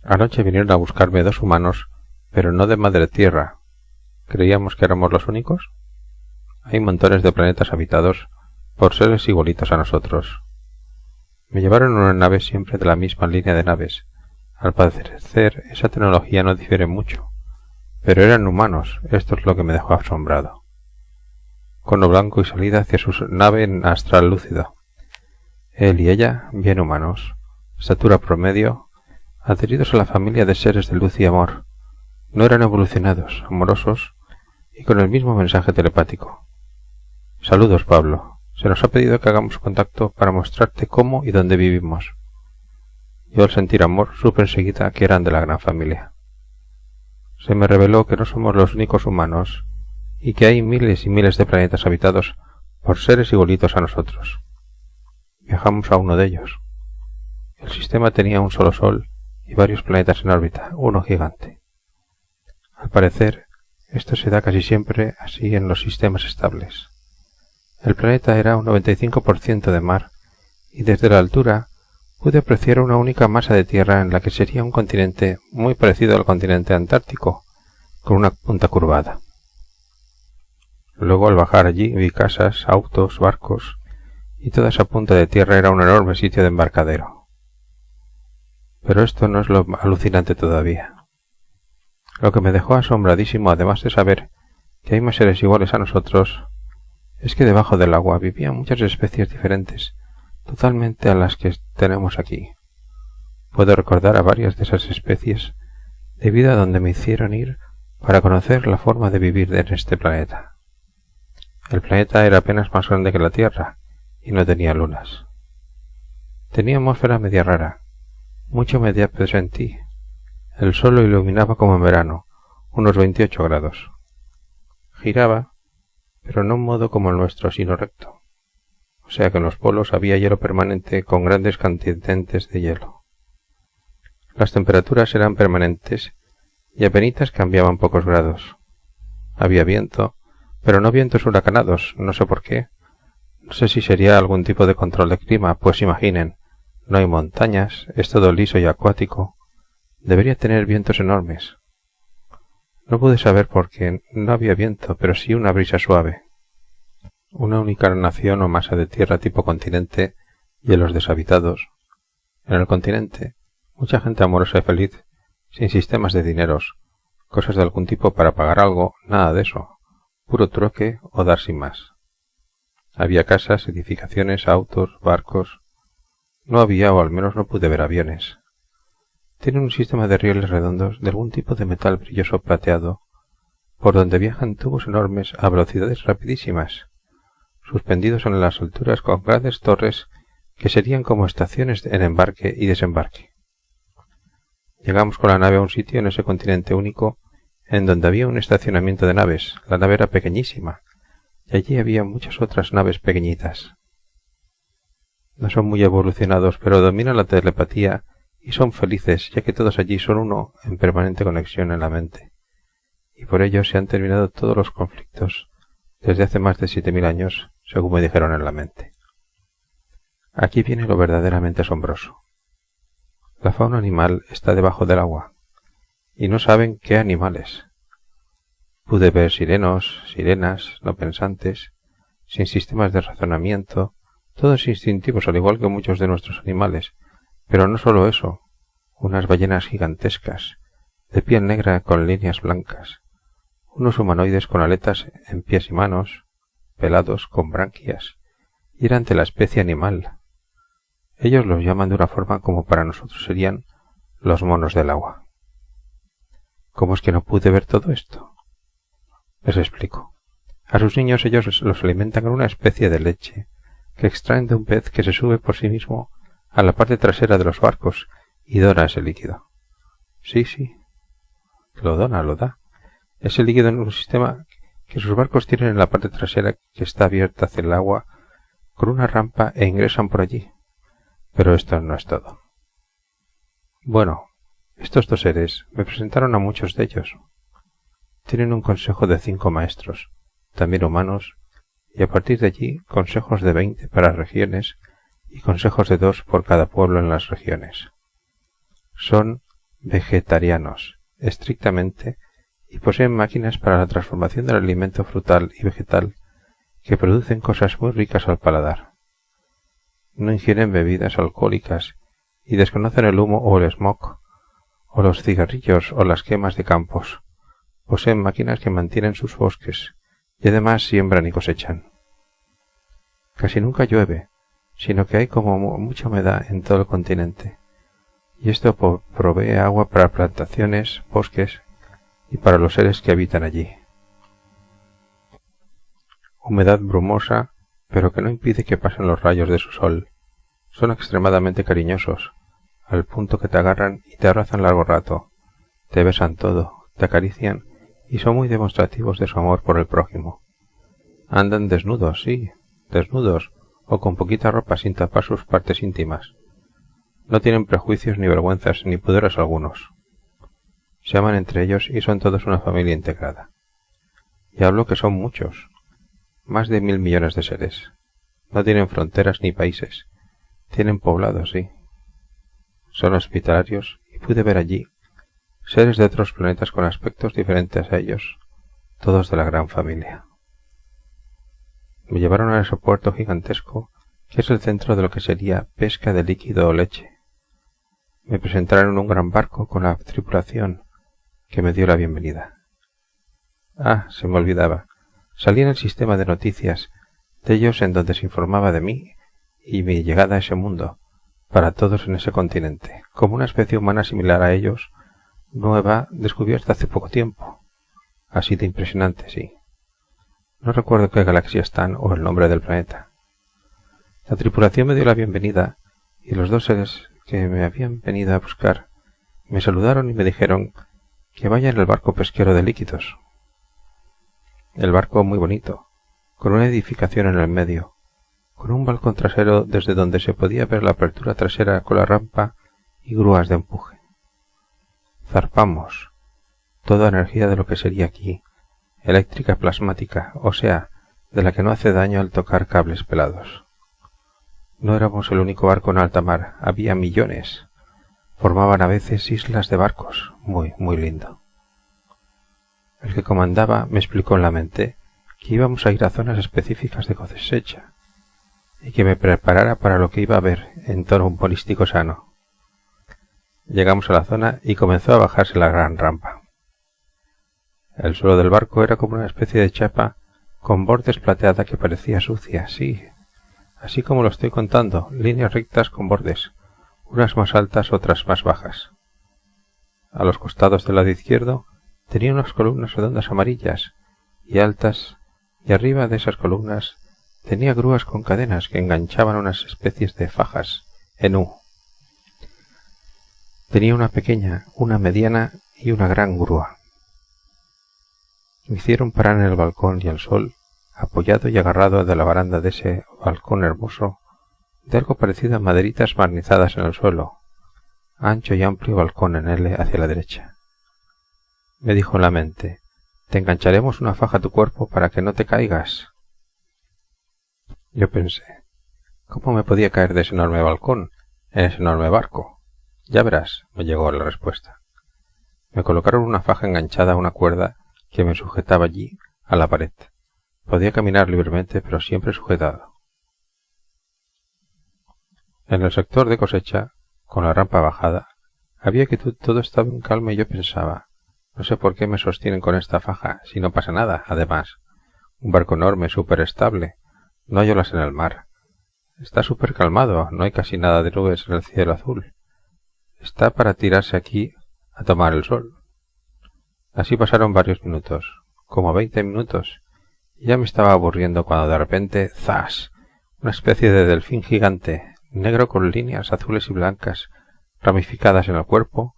Anoche vinieron a buscarme 2 humanos, pero no de Madre Tierra. ¿Creíamos que éramos los únicos? Hay montones de planetas habitados por seres igualitos a nosotros. Me llevaron en una nave siempre de la misma línea de naves. Al parecer esa tecnología no difiere mucho, pero eran humanos, esto es lo que me dejó asombrado. Cono blanco y salida hacia su nave en astral lúcido. Él y ella, bien humanos, estatura promedio, adheridos a la familia de seres de luz y amor. No eran evolucionados, amorosos y con el mismo mensaje telepático. Saludos, Pablo. Se nos ha pedido que hagamos contacto para mostrarte cómo y dónde vivimos. Yo al sentir amor supe enseguida que eran de la gran familia. Se me reveló que no somos los únicos humanos y que hay miles y miles de planetas habitados por seres igualitos a nosotros. Viajamos a uno de ellos. El sistema tenía un solo sol y varios planetas en órbita, uno gigante. Al parecer, esto se da casi siempre así en los sistemas estables. El planeta era un 95% de mar, y desde la altura pude apreciar una única masa de tierra en la que sería un continente muy parecido al continente antártico, con una punta curvada. Luego al bajar allí vi casas, autos, barcos, y toda esa punta de tierra era un enorme sitio de embarcadero. Pero esto no es lo alucinante todavía. Lo que me dejó asombradísimo, además de saber que hay más seres iguales a nosotros, es que debajo del agua vivían muchas especies diferentes, totalmente a las que tenemos aquí. Puedo recordar a varias de esas especies debido a donde me hicieron ir para conocer la forma de vivir en este planeta. El planeta era apenas más grande que la Tierra y no tenía lunas. Tenía atmósfera media rara. Mucho media presentí. El sol lo iluminaba como en verano, unos 28 grados. Giraba, pero no en modo como el nuestro, sino recto. O sea que en los polos había hielo permanente con grandes cantidades de hielo. Las temperaturas eran permanentes y apenitas cambiaban pocos grados. Había viento, pero no vientos huracanados, no sé por qué. No sé si sería algún tipo de control de clima, pues imaginen, no hay montañas, es todo liso y acuático. Debería tener vientos enormes. No pude saber por qué no había viento, pero sí una brisa suave. Una única nación o masa de tierra tipo continente, hielos deshabitados. En el continente, mucha gente amorosa y feliz, sin sistemas de dineros, cosas de algún tipo para pagar algo, nada de eso, puro troque o dar sin más. Había casas, edificaciones, autos, barcos. No había, o al menos no pude ver aviones. Tienen un sistema de rieles redondos de algún tipo de metal brilloso plateado, por donde viajan tubos enormes a velocidades rapidísimas, suspendidos en las alturas con grandes torres que serían como estaciones en embarque y desembarque. Llegamos con la nave a un sitio en ese continente único, en donde había un estacionamiento de naves. La nave era pequeñísima, y allí había muchas otras naves pequeñitas. No son muy evolucionados, pero dominan la telepatía y son felices, ya que todos allí son uno en permanente conexión en la mente. Y por ello se han terminado todos los conflictos desde hace más de 7000 años, según me dijeron en la mente. Aquí viene lo verdaderamente asombroso. La fauna animal está debajo del agua, y no saben qué animales. Pude ver sirenos, sirenas, no pensantes, sin sistemas de razonamiento, todos instintivos al igual que muchos de nuestros animales, pero no solo eso, unas ballenas gigantescas, de piel negra con líneas blancas, unos humanoides con aletas en pies y manos, pelados con branquias, y eran de la especie animal. Ellos los llaman de una forma como para nosotros serían los monos del agua. ¿Cómo es que no pude ver todo esto? Les explico. A sus niños ellos los alimentan con una especie de leche que extraen de un pez que se sube por sí mismo a la parte trasera de los barcos y dona ese líquido. Sí, lo da. Ese líquido en un sistema que sus barcos tienen en la parte trasera que está abierta hacia el agua con una rampa e ingresan por allí. Pero esto no es todo. Bueno, estos 2 seres me presentaron a muchos de ellos. Tienen un consejo de 5 maestros, también humanos, y a partir de allí consejos de 20 para regiones y consejos de 2 por cada pueblo en las regiones. Son vegetarianos, estrictamente, y poseen máquinas para la transformación del alimento frutal y vegetal que producen cosas muy ricas al paladar. No ingieren bebidas alcohólicas y desconocen el humo o el smog, o los cigarrillos o las quemas de campos. Poseen máquinas que mantienen sus bosques y además siembran y cosechan. Casi nunca llueve, sino que hay como mucha humedad en todo el continente, y esto provee agua para plantaciones, bosques y para los seres que habitan allí. Humedad brumosa, pero que no impide que pasen los rayos de su sol. Son extremadamente cariñosos, al punto que te agarran y te abrazan largo rato, te besan todo, te acarician y son muy demostrativos de su amor por el prójimo. Andan desnudos, sí, desnudos, o con poquita ropa sin tapar sus partes íntimas. No tienen prejuicios ni vergüenzas ni pudores algunos. Se aman entre ellos y son todos una familia integrada. Y hablo que son muchos, más de 1000 millones de seres. No tienen fronteras ni países. Tienen poblados, sí. Son hospitalarios y pude ver allí seres de otros planetas con aspectos diferentes a ellos, todos de la gran familia. Me llevaron al aeropuerto gigantesco, que es el centro de lo que sería pesca de líquido o leche. Me presentaron en un gran barco con la tripulación, que me dio la bienvenida. Ah, se me olvidaba. Salí en el sistema de noticias de ellos en donde se informaba de mí y mi llegada a ese mundo, para todos en ese continente, como una especie humana similar a ellos, nueva, descubierta hace poco tiempo. Así de impresionante, sí. No recuerdo qué galaxia están o el nombre del planeta. La tripulación me dio la bienvenida y los dos seres que me habían venido a buscar me saludaron y me dijeron que vaya en el barco pesquero de líquidos. El barco muy bonito, con una edificación en el medio, con un balcón trasero desde donde se podía ver la apertura trasera con la rampa y grúas de empuje. Zarpamos, toda energía de lo que sería aquí, eléctrica plasmática, o sea, de la que no hace daño al tocar cables pelados. No éramos el único barco en alta mar, había millones. Formaban a veces islas de barcos, muy lindo. El que comandaba me explicó en la mente que íbamos a ir a zonas específicas de cosecha y que me preparara para lo que iba a ver en tono humorístico sano. Llegamos a la zona y comenzó a bajarse la gran rampa. El suelo del barco era como una especie de chapa con bordes plateada que parecía sucia, sí, así como lo estoy contando, líneas rectas con bordes, unas más altas, otras más bajas. A los costados del lado izquierdo tenía unas columnas redondas amarillas y altas, y arriba de esas columnas tenía grúas con cadenas que enganchaban unas especies de fajas en U. Tenía una pequeña, una mediana y una gran grúa. Me hicieron parar en el balcón y al sol, apoyado y agarrado de la baranda de ese balcón hermoso, de algo parecido a maderitas barnizadas en el suelo, ancho y amplio balcón en L hacia la derecha. Me dijo en la mente, te engancharemos una faja a tu cuerpo para que no te caigas. Yo pensé, ¿cómo me podía caer de ese enorme balcón, en ese enorme barco? Ya verás, me llegó la respuesta. Me colocaron una faja enganchada a una cuerda que me sujetaba allí, a la pared. Podía caminar libremente, pero siempre sujetado. En el sector de cosecha, con la rampa bajada, había quietud, todo estaba en calma y yo pensaba, no sé por qué me sostienen con esta faja, si no pasa nada, además. Un barco enorme, súper estable, no hay olas en el mar. Está súper calmado, no hay casi nada de nubes en el cielo azul. Está para tirarse aquí a tomar el sol. Así pasaron varios minutos, como 20 minutos, y ya me estaba aburriendo cuando de repente, ¡zas!, una especie de delfín gigante, negro con líneas azules y blancas ramificadas en el cuerpo,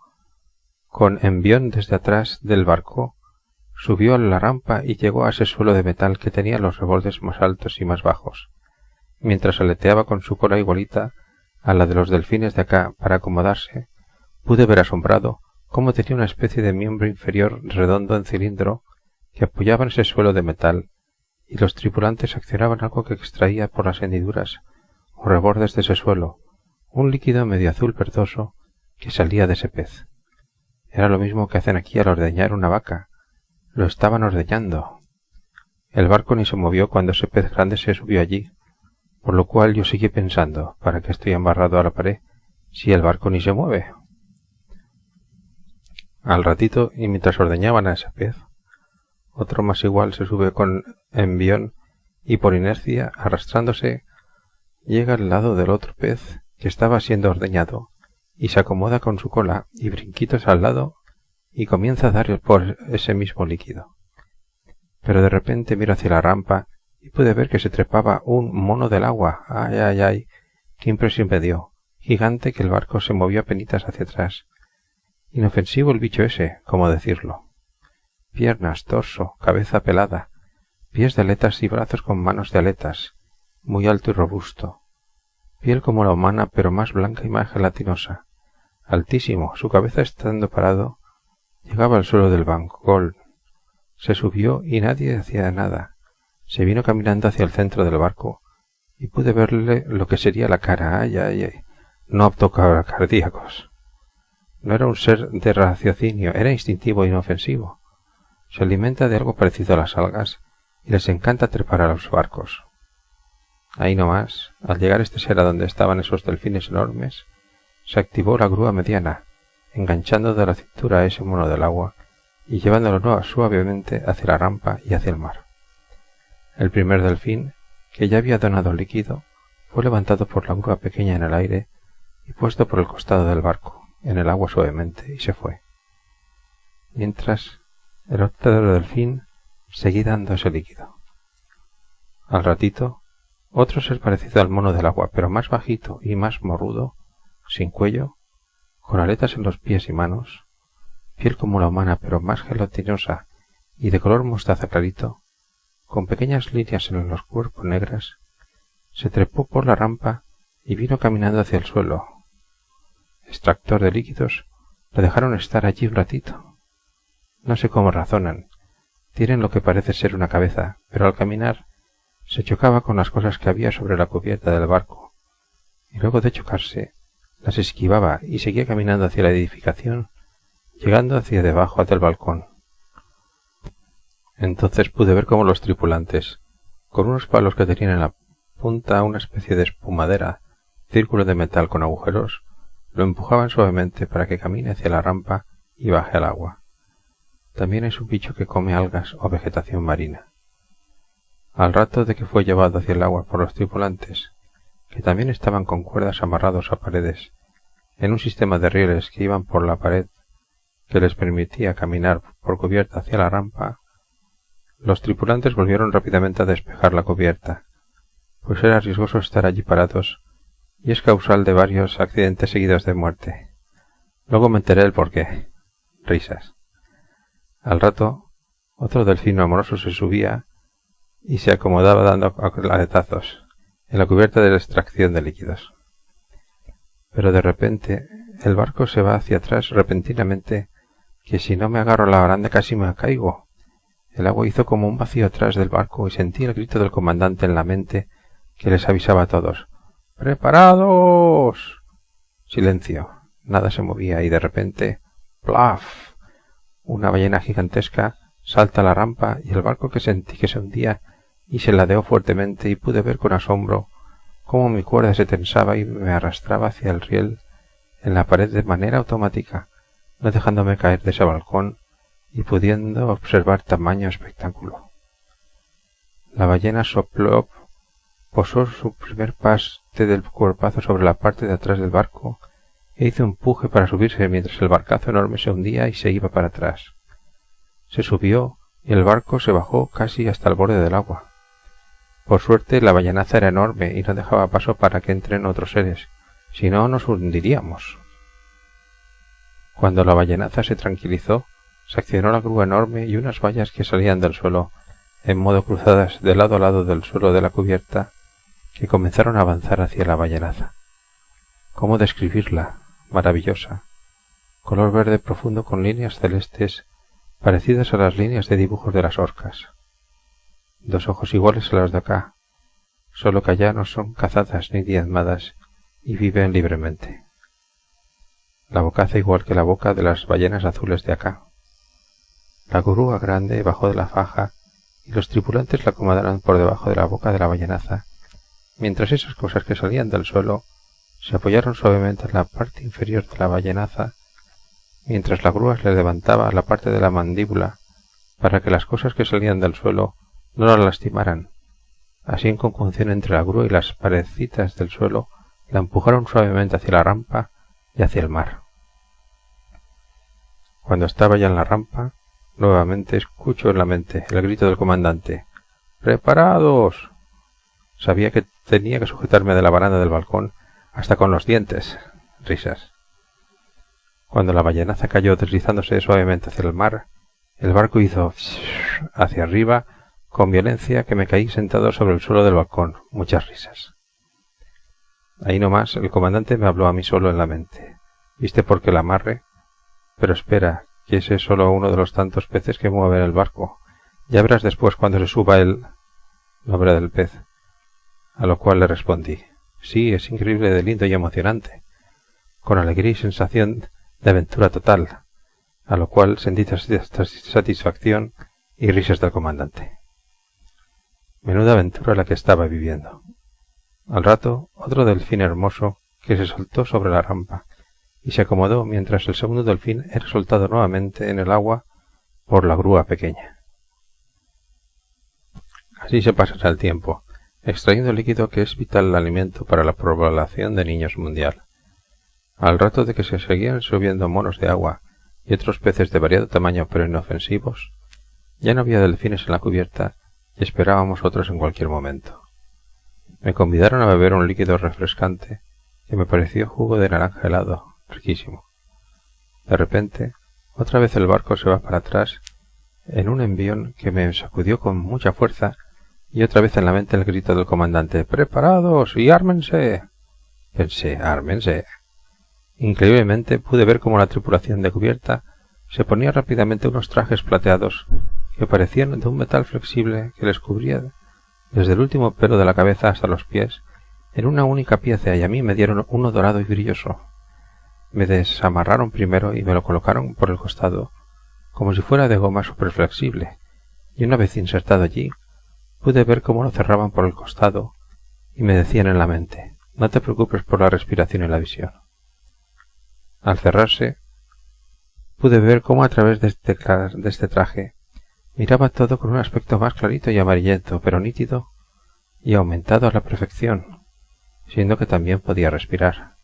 con envión desde atrás del barco, subió a la rampa y llegó a ese suelo de metal que tenía los rebordes más altos y más bajos, mientras aleteaba con su cola igualita a la de los delfines de acá para acomodarse. Pude ver asombrado cómo tenía una especie de miembro inferior redondo en cilindro que apoyaba en ese suelo de metal, y los tripulantes accionaban algo que extraía por las hendiduras o rebordes de ese suelo, un líquido medio azul verdoso que salía de ese pez. Era lo mismo que hacen aquí al ordeñar una vaca. Lo estaban ordeñando. El barco ni se movió cuando ese pez grande se subió allí, por lo cual yo seguí pensando, ¿para qué estoy embarrado a la pared si el barco ni se mueve? Al ratito, y mientras ordeñaban a ese pez, otro más igual se sube con envión y por inercia, arrastrándose, llega al lado del otro pez que estaba siendo ordeñado y se acomoda con su cola y brinquitos al lado y comienza a dar por ese mismo líquido. Pero de repente miro hacia la rampa y pude ver que se trepaba un mono del agua. ¡Ay, ay, ay! ¡Qué impresión me dio! Gigante, que el barco se movió apenitas hacia atrás. Inofensivo el bicho ese, ¿cómo decirlo? Piernas, torso, cabeza pelada, pies de aletas y brazos con manos de aletas, muy alto y robusto. Piel como la humana, pero más blanca y más gelatinosa. Altísimo, su cabeza estando parado, llegaba al suelo del banco. Gol. Se subió y nadie hacía nada. Se vino caminando hacia el centro del barco y pude verle lo que sería la cara. ¡Ay, ay, ay! No apto para cardíacos. No era un ser de raciocinio, era instintivo e inofensivo. Se alimenta de algo parecido a las algas y les encanta trepar a los barcos. Ahí nomás, al llegar este ser a donde estaban esos delfines enormes, se activó la grúa mediana, enganchando de la cintura a ese mono del agua y llevándolo suavemente hacia la rampa y hacia el mar. El primer delfín, que ya había donado líquido, fue levantado por la grúa pequeña en el aire y puesto por el costado del barco, en el agua suavemente, y se fue. Mientras, el otro delfín seguía dando ese líquido. Al ratito, otro ser parecido al mono del agua, pero más bajito y más morrudo, sin cuello, con aletas en los pies y manos, piel como la humana pero más gelatinosa y de color mostaza clarito, con pequeñas líneas en los cuerpos negras, se trepó por la rampa y vino caminando hacia el suelo. Extractor de líquidos, lo dejaron estar allí un ratito. No sé cómo razonan. Tienen lo que parece ser una cabeza, pero al caminar se chocaba con las cosas que había sobre la cubierta del barco, y luego de chocarse, las esquivaba y seguía caminando hacia la edificación, llegando hacia debajo del balcón. Entonces pude ver cómo los tripulantes, con unos palos que tenían en la punta una especie de espumadera, círculo de metal con agujeros, lo empujaban suavemente para que camine hacia la rampa y baje al agua. También es un bicho que come algas o vegetación marina. Al rato de que fue llevado hacia el agua por los tripulantes, que también estaban con cuerdas amarrados a paredes, en un sistema de rieles que iban por la pared que les permitía caminar por cubierta hacia la rampa, los tripulantes volvieron rápidamente a despejar la cubierta, pues era riesgoso estar allí parados y es causal de varios accidentes seguidos de muerte. Luego me enteré del porqué. Risas. Al rato, otro delfín amoroso se subía y se acomodaba dando aletazos en la cubierta de la extracción de líquidos. Pero de repente el barco se va hacia atrás repentinamente, que si no me agarro a la baranda casi me caigo. El agua hizo como un vacío atrás del barco y sentí el grito del comandante en la mente que les avisaba a todos. ¡Preparados! Silencio. Nada se movía y de repente, ¡plaf! Una ballena gigantesca salta a la rampa y el barco que sentí que se hundía y se ladeó fuertemente y pude ver con asombro cómo mi cuerda se tensaba y me arrastraba hacia el riel en la pared de manera automática, no dejándome caer de ese balcón y pudiendo observar tamaño espectáculo. La ballena sopló, posó su primer paste del cuerpazo sobre la parte de atrás del barco e hizo un empuje para subirse mientras el barcazo enorme se hundía y se iba para atrás. Se subió y el barco se bajó casi hasta el borde del agua. Por suerte la ballenaza era enorme y no dejaba paso para que entren otros seres, si no nos hundiríamos. Cuando la ballenaza se tranquilizó, se accionó la grúa enorme y unas vallas que salían del suelo, en modo cruzadas de lado a lado del suelo de la cubierta, que comenzaron a avanzar hacia la ballenaza. ¿Cómo describirla? Maravillosa. Color verde profundo con líneas celestes parecidas a las líneas de dibujos de las orcas. Dos ojos iguales a los de acá, solo que allá no son cazadas ni diezmadas y viven libremente. la bocaza igual que la boca de las ballenas azules de acá. La grúa grande bajó de la faja y los tripulantes la acomodaron por debajo de la boca de la ballenaza, mientras esas cosas que salían del suelo se apoyaron suavemente en la parte inferior de la ballenaza, mientras la grúa le levantaba la parte de la mandíbula para que las cosas que salían del suelo no la lastimaran. Así, en conjunción entre la grúa y las paredcitas del suelo, la empujaron suavemente hacia la rampa y hacia el mar. Cuando estaba ya en la rampa, nuevamente escucho en la mente el grito del comandante. ¡Preparados! Sabía que tenía que sujetarme de la baranda del balcón hasta con los dientes. Risas. Cuando la ballenaza cayó deslizándose suavemente hacia el mar, el barco hizo hacia arriba con violencia que me caí sentado sobre el suelo del balcón. Muchas risas. Ahí nomás el comandante me habló a mí solo en la mente. ¿Viste por qué el amarre? Pero espera, que ese es solo uno de los tantos peces que mueven el barco. Ya verás después cuando se suba el nombre del pez. A lo cual le respondí. Sí, es increíble de lindo y emocionante. Con alegría y sensación de aventura total. A lo cual sentí satisfacción y risas del comandante. Menuda aventura la que estaba viviendo. Al rato, otro delfín hermoso que se soltó sobre la rampa y se acomodó mientras el segundo delfín era soltado nuevamente en el agua por la grúa pequeña. Así se pasará el tiempo, extrayendo líquido que es vital el alimento para la población de niños mundial. Al rato de que se seguían subiendo monos de agua y otros peces de variado tamaño pero inofensivos, ya no había delfines en la cubierta y esperábamos otros en cualquier momento. Me convidaron a beber un líquido refrescante que me pareció jugo de naranja helado, riquísimo. De repente, otra vez el barco se va para atrás en un envión que me sacudió con mucha fuerza y otra vez en la mente el grito del comandante. ¡Preparados y ármense! Pensé, ármense. Increíblemente pude ver cómo la tripulación de cubierta se ponía rápidamente unos trajes plateados que parecían de un metal flexible que les cubría desde el último pelo de la cabeza hasta los pies en una única pieza, y a mí me dieron uno dorado y brilloso. Me desamarraron primero y me lo colocaron por el costado como si fuera de goma superflexible, y una vez insertado allí pude ver cómo lo cerraban por el costado y me decían en la mente: no te preocupes por la respiración y la visión. Al cerrarse pude ver cómo a través de este traje miraba todo con un aspecto más clarito y amarillento, pero nítido y aumentado a la perfección, siendo que también podía respirar.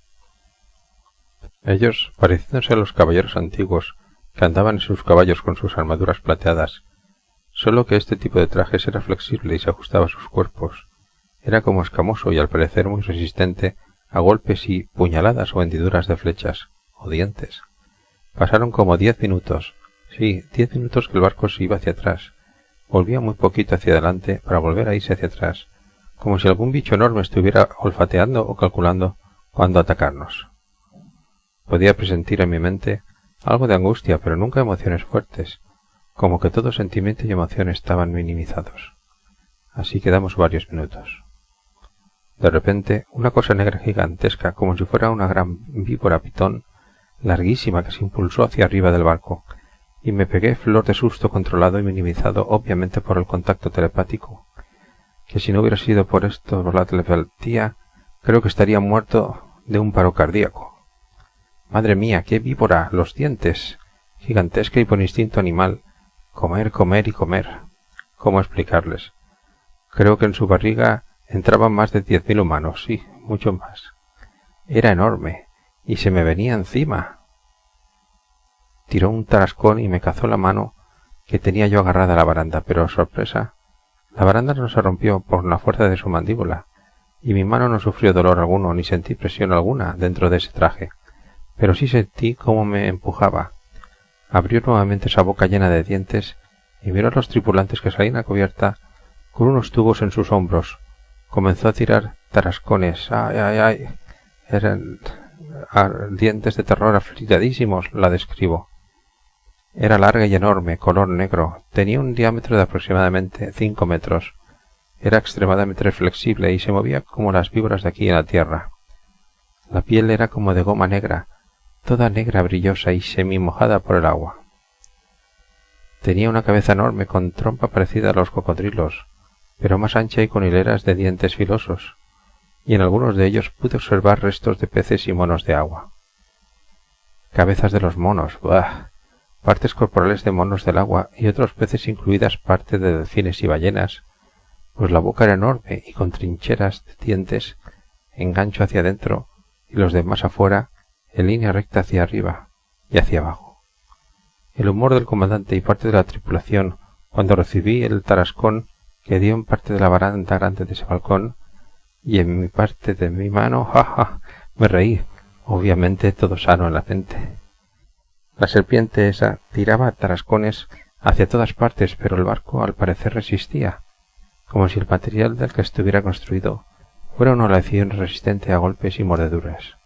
Ellos, pareciéndose a los caballeros antiguos que andaban en sus caballos con sus armaduras plateadas, solo que este tipo de trajes era flexible y se ajustaba a sus cuerpos. Era como escamoso y al parecer muy resistente a golpes y puñaladas o hendiduras de flechas o dientes. Pasaron como 10 minutos. Sí, 10 minutos que el barco se iba hacia atrás. Volvía muy poquito hacia adelante para volver a irse hacia atrás, como si algún bicho enorme estuviera olfateando o calculando cuándo atacarnos. Podía presentir en mi mente algo de angustia, pero nunca emociones fuertes, como que todo sentimiento y emoción estaban minimizados. Así quedamos varios minutos. De repente, una cosa negra gigantesca, como si fuera una gran víbora pitón, larguísima, que se impulsó hacia arriba del barco, y me pegué flor de susto controlado y minimizado obviamente por el contacto telepático, que si no hubiera sido por esto, por la telepatía, creo que estaría muerto de un paro cardíaco. Madre mía, qué víbora, los dientes, gigantesca y por instinto animal, comer, comer y comer. ¿Cómo explicarles? Creo que en su barriga entraban más de 10.000 humanos, sí, mucho más. Era enorme, y se me venía encima. Tiró un tarascón y me cazó la mano que tenía yo agarrada a la baranda, pero sorpresa, la baranda no se rompió por la fuerza de su mandíbula, y mi mano no sufrió dolor alguno ni sentí presión alguna dentro de ese traje, pero sí sentí cómo me empujaba. Abrió nuevamente esa boca llena de dientes y miró a los tripulantes que salían a cubierta con unos tubos en sus hombros. Comenzó a tirar tarascones. ¡Ay, ay, ay! Eran dientes de terror afiladísimos, la describo. Era larga y enorme, color negro, tenía un diámetro de aproximadamente 5 metros, era extremadamente flexible y se movía como las víboras de aquí en la tierra. La piel era como de goma negra, toda negra, brillosa y semi-mojada por el agua. Tenía una cabeza enorme con trompa parecida a los cocodrilos, pero más ancha y con hileras de dientes filosos, y en algunos de ellos pude observar restos de peces y monos de agua. Cabezas de los monos, ¡bah! Partes corporales de monos del agua y otros peces, incluidas parte de delfines y ballenas, pues la boca era enorme y con trincheras de dientes en gancho hacia adentro y los demás afuera en línea recta hacia arriba y hacia abajo. El humor del comandante y parte de la tripulación cuando recibí el tarascón que dio en parte de la baranda grande de ese balcón y en mi parte de mi mano, ¡ja! Me reí, obviamente todo sano en la mente. La serpiente esa tiraba tarascones hacia todas partes, pero el barco al parecer resistía, como si el material del que estuviera construido fuera una aleación resistente a golpes y mordeduras.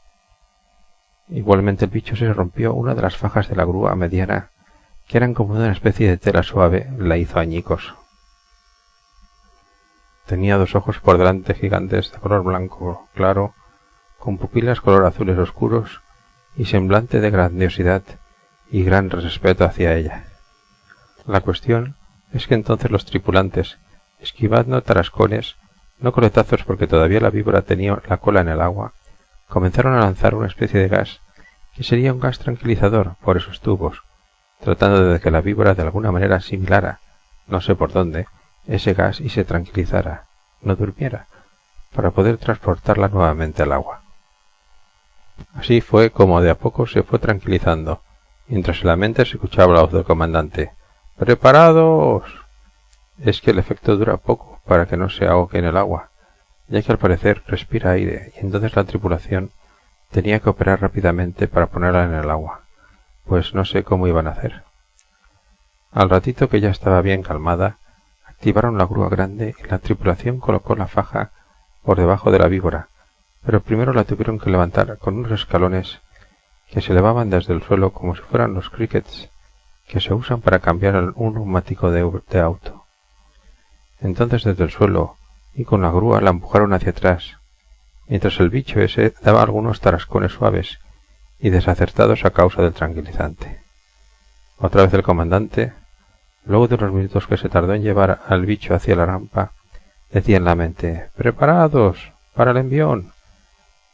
Igualmente el bicho se rompió una de las fajas de la grúa mediana, que eran como una especie de tela suave, la hizo añicos. Tenía dos ojos por delante gigantes de color blanco claro, con pupilas color azules oscuros y semblante de grandiosidad y gran respeto hacia ella. La cuestión es que entonces los tripulantes, esquivando tarascones, no coletazos porque todavía la víbora tenía la cola en el agua, comenzaron a lanzar una especie de gas que sería un gas tranquilizador por esos tubos, tratando de que la víbora de alguna manera asimilara, no sé por dónde, ese gas y se tranquilizara, no durmiera, para poder transportarla nuevamente al agua. Así fue como de a poco se fue tranquilizando, mientras en la mente se escuchaba la voz del comandante. ¡Preparados! Es que el efecto dura poco para que no se ahogue en el agua, ya que al parecer respira aire y entonces la tripulación tenía que operar rápidamente para ponerla en el agua, pues no sé cómo iban a hacer. Al ratito que ya estaba bien calmada, activaron la grúa grande y la tripulación colocó la faja por debajo de la víbora, pero primero la tuvieron que levantar con unos escalones que se elevaban desde el suelo como si fueran los crickets que se usan para cambiar un neumático de auto. Entonces desde el suelo y con la grúa la empujaron hacia atrás, mientras el bicho ese daba algunos tarascones suaves y desacertados a causa del tranquilizante. Otra vez el comandante, luego de unos minutos que se tardó en llevar al bicho hacia la rampa, decía en la mente: «¡Preparados para el envión!».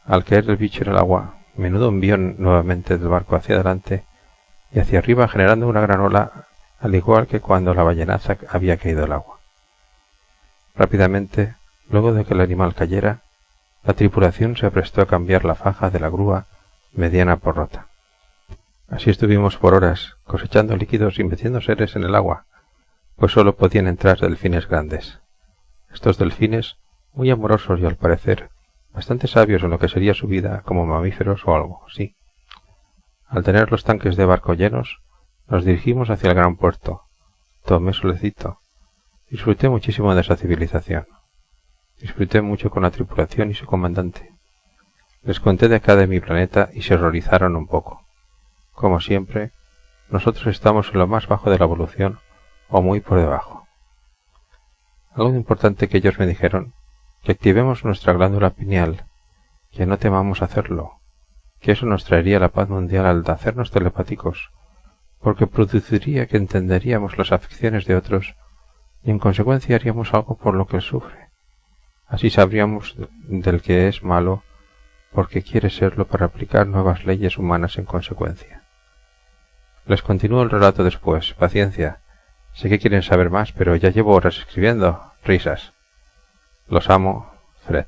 Al caer el bicho en el agua, menudo envión nuevamente del barco hacia adelante y hacia arriba, generando una gran ola, al igual que cuando la ballenaza había caído al agua. Rápidamente, luego de que el animal cayera, la tripulación se aprestó a cambiar la faja de la grúa mediana por rota. Así estuvimos por horas, cosechando líquidos y metiendo seres en el agua, pues solo podían entrar delfines grandes. Estos delfines, muy amorosos y al parecer bastante sabios en lo que sería su vida como mamíferos o algo, sí. Al tener los tanques de barco llenos, nos dirigimos hacia el gran puerto. Tomé solecito. Disfruté muchísimo de esa civilización. Disfruté mucho con la tripulación y su comandante. Les conté de acá de mi planeta y se horrorizaron un poco. Como siempre, nosotros estamos en lo más bajo de la evolución o muy por debajo. Algo importante que ellos me dijeron: que activemos nuestra glándula pineal, que no temamos hacerlo, que eso nos traería la paz mundial al hacernos telepáticos, porque produciría que entenderíamos las afecciones de otros y en consecuencia haríamos algo por lo que él sufre. Así sabríamos del que es malo porque quiere serlo para aplicar nuevas leyes humanas en consecuencia. Les continúo el relato después. Paciencia. Sé que quieren saber más, pero ya llevo horas escribiendo. Risas. Los amo, Fred.